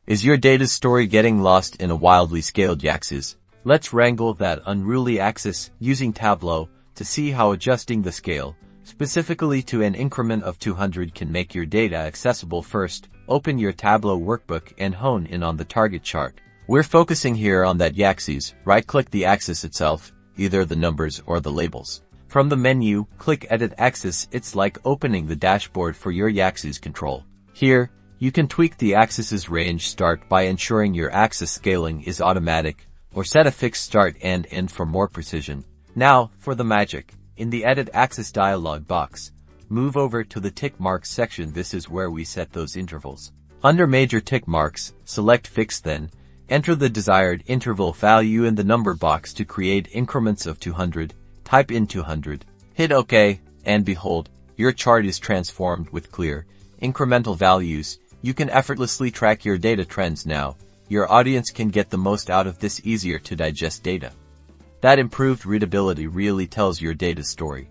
Is your data story getting lost in a wildly scaled y-axis? Let's wrangle that unruly axis using Tableau to see how adjusting the scale, specifically to an increment of 200, can make your data accessible. First, open your Tableau workbook and hone in on the target chart. We're focusing here on that y-axis. Right-click the axis itself, either the numbers or the labels. From the menu, click Edit Axis. It's like opening the dashboard for your y-axis control. Here, you can tweak the axis's range. Start by ensuring your axis scaling is automatic, or set a fixed start and end for more precision. Now, for the magic. In the Edit Axis dialog box, move over to the tick marks section. This is where we set those intervals. Under Major Tick Marks, select Fixed, then enter the desired interval value in the number box to create increments of 200. Type in 200, hit OK, and behold, your chart is transformed with clear, incremental values. You can effortlessly track your data trends now. Your audience can get the most out of this easier to digest data. That improved readability really tells your data story.